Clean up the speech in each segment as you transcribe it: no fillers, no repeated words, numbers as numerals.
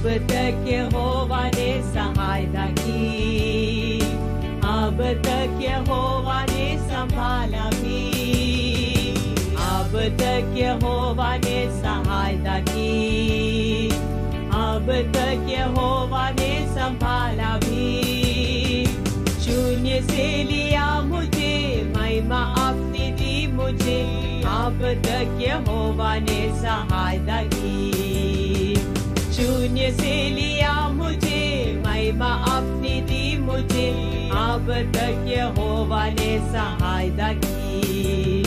तक यहोवा ने सहायता की, अब तक यहोवा ने संभाला भी, अब तक यहोवा ने सहायता की, अब तक यहोवा ने संभाला भी। शून्य से लिया मुझे, महिमा अपनी दी मुझे, अब तक यहोवा ने सहायता की। शून्य से लिया मुझे, महिमा अपनी दी मुझे, अब तक यहोवा ने सहायता की।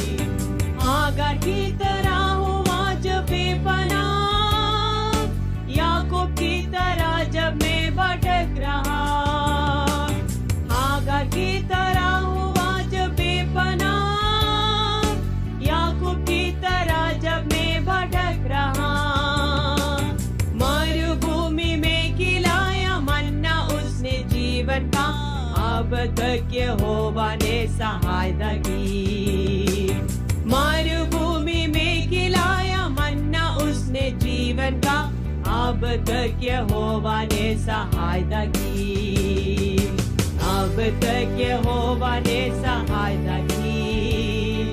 आगा की तरह हुआ जब बेपनाह, याकूब की तरह जब मैं भटक रहा, आगा की तरह हुआ जब बेपनाह, याकूब की तरह जब मैं भटक रहा। मरुभूमि में खिलाया मन्ना उसने जीवन का, अब तक यहोवा ने सहायता की। मरुभूमि में खिलाया मन्ना उसने जीवन का, अब तक यहोवा ने सहायता की। अब तक यहोवा ने सहायता की,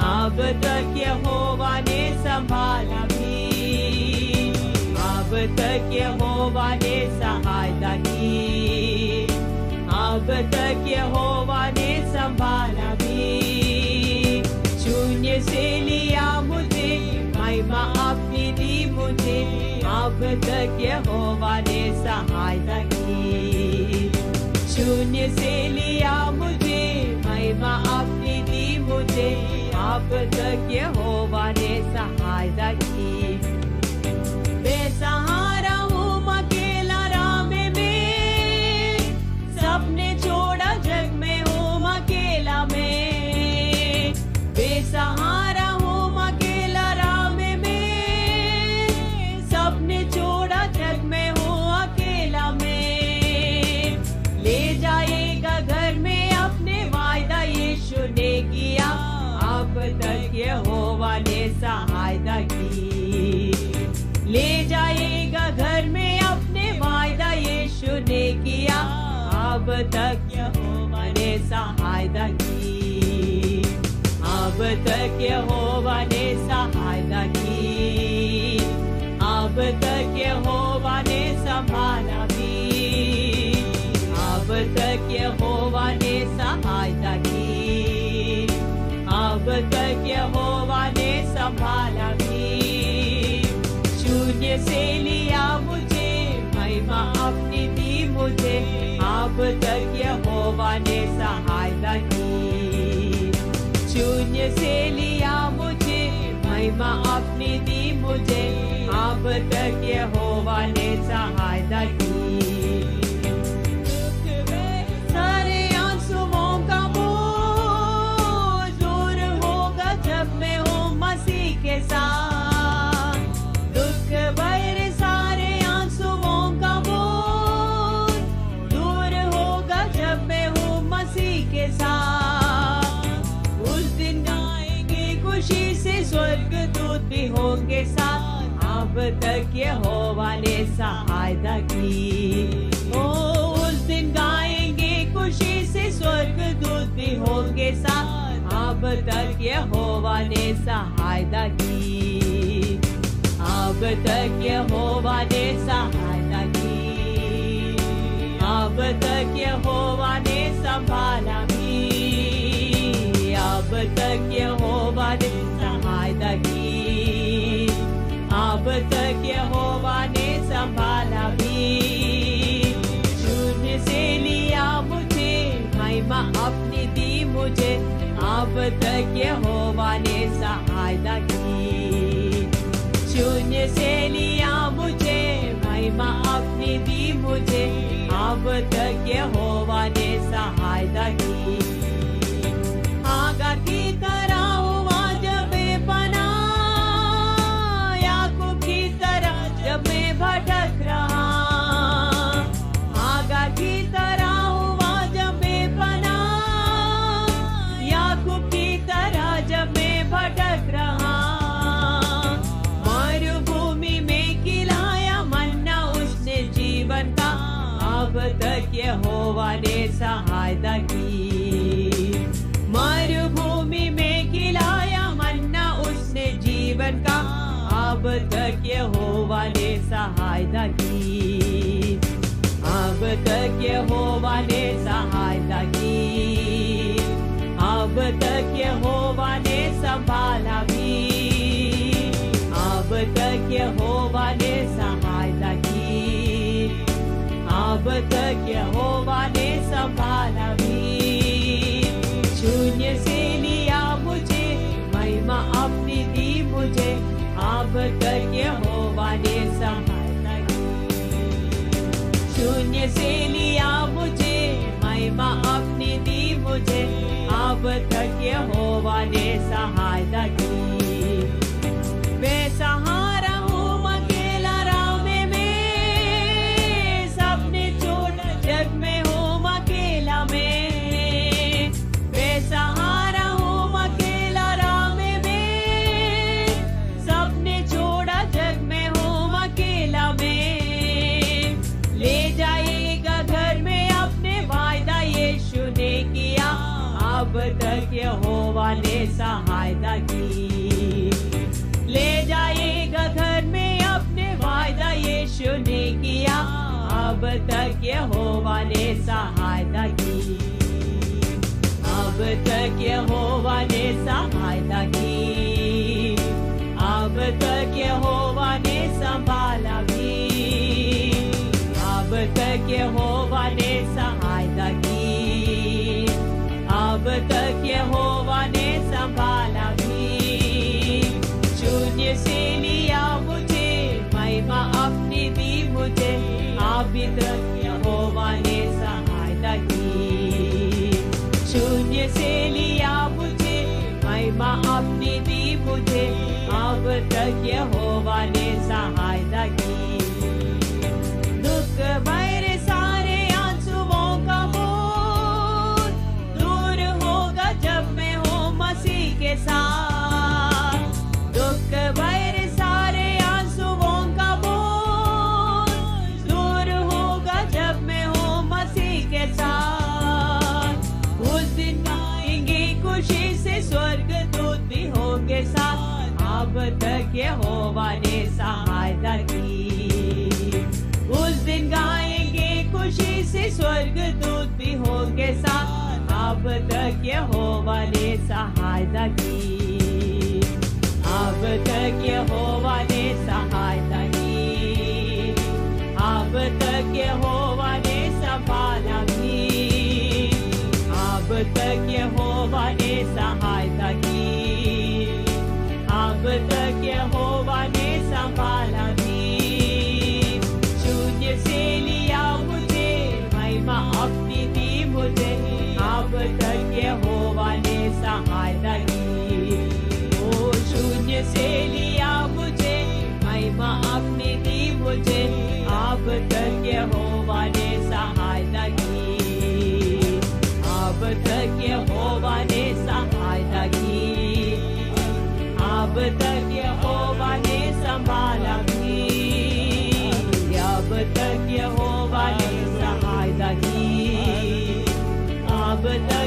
अब तक यहोवा ने संभाला भी, अब तक यहोवा ने सहायता की, अब तक यहोवा ने संभाला भी। शून्य से लिया मुझे, महिमा अपनी दी मुझे, अब तक यहोवा ने सहायता की। शून्य से लिया मुझे, महिमा अपनी दी मुझे, अब तक यहोवा ने सहायता की। बेसहारा हूँ अकेला राह में मैं, सबने छोड़ा जग में हूँ अकेला मैं। बेसहारा हूँ अकेला राह में मैं, सबने छोड़ा जग में हूँ अकेला मैं। ले जाएगा घर में अपने वायदा यीशु ने किया, अब तक यहोवा ने सहायता की। ले जाएगा घर में अपने वायदा यीशु ने किया, अब तक यहोवा ने सहायता की। अब तक यहोवा ने सहायता की, अब तक यहोवा ने संभाला भी, अब तक यहोवा ने सहायता की, अब तक यहोवा ने संभाला भी। शून्य से लिया मुझे, महिमा अपनी दी मुझे, अब तक यहोवा ने सहायता की। शून्य से लिया मुझे, महिमा अपनी दी मुझे, अब तक यहोवा ने सहायता की। सारे आंसुओं का बोझ दूर होगा जब मैं हूँ मसीह के साथ। दुख भरे सारे आंसुओं का बोझ दूर होगा जब मैं हूँ मसीह के साथ। उस दिन गाएंगे खुशी से स्वर्गदूत भी होंगे साथ, अब तक यहोवा ने सहायता की। ओ उस दिन गाएंगे खुशी से स्वर्गदूत भी होंगे साथ, अब तक यहोवा ने सहायता की। अब तक यहोवा ने सहायता की, अब तक यहोवा ने संभाला भी, अब तक यहोवा ने सहायता की, अब तक यहोवा ने संभाला भी। शून्य से लिया मुझे, महिमा अपनी दी मुझे, अब तक यहोवा ने सहायता की। शून्य से लिया मुझे, महिमा अपनी दी मुझे, अब तक यहोवा ने सहायता की। आगा की तरह हुआ जब बेपनाह, याकूब की तरह जब मैं भटक रहा। आगा की तरह हुआ जब बेपनाह, याकूब की तरह जब मैं भटक रहा। मरुभूमि में खिलाया मन्ना उसने यहोवा ने सहायता की। मरुभूमि में खिलाया मन्ना उसने जीवन का, अब तक यहोवा ने सहायता की। अब तक यहोवा ने सहायता की। अब तक यहोवा ने संभाला भी। अब तक यहोवा ने सहायता की। अब तक यहोवा ने संभाला भी। शून्य से लिया मुझे, महिमा अपनी दी मुझे, अब तक यहोवा ने सहायता की। शून्य से लिया मुझे, महिमा अपनी दी मुझे, अब तक यहोवा ने सहायता की। बेसहारा हूँ अकेला राह में, सबने छोड़ा जग में हूँ अकेला में। बेसहारा हूँ अकेला राह में, सबने छोड़ा जग में हूँ अकेला में। ले जाएगा घर में अपने वायदा यीशु ने किया, अब तक यहोवा ने सहायता की। ले जाएगा घर में अपने वायदा यीशु ने किया, अब तक यहोवा ने सहायता की। अब तक यहोवा ने सहायता की। अब तक यहोवा ने संभाला भी। अब तक यहोवा ने सहायता की। अब तक यहोवा ने संभाला भी। शून्य से लिया मुझे, महिमा अपनी दी मुझे, अभी तक यहोवा ने सहायता की। शून्य से लिया मुझे, महिमा अपनी दी मुझे, अब तक यहोवा ने सहायता की। दुख भरे सारे आंसुओं का बोझ दूर होगा जब मैं हूँ मसीह के साथ। दुख भरे सारे आंसुओं का बोझ दूर होगा जब मैं हूँ मसीह के साथ। उस दिन गाएंगे खुशी से स्वर्गदूत भी होंगे साथ, अब तक यहोवा ने सहायता की। उस दिन गाएंगे खुशी से स्वर्गदूत भी होंगे साथ, अब तक यहोवा ने सहायता की। अब तक यहोवा ने सहायता की। अब तक यहोवा ने संभाला भी। अब तक यहोवा ने सहायता की। अब तक यहोवा ने संभाला भी। शून्य से लिया मुझे, महिमा अपनी दी मुझे, अब तक यहोवा ने सहायता की। ओ शून्य से लिया मुझे, महिमा अपनी दी मुझे, अब तक यहोवा ने सहायता की। अब तक यहोवा ने सहायता की। अब तक यहोवा ने संभाला भी। अब तक यहोवा ने सहायता की। अब तक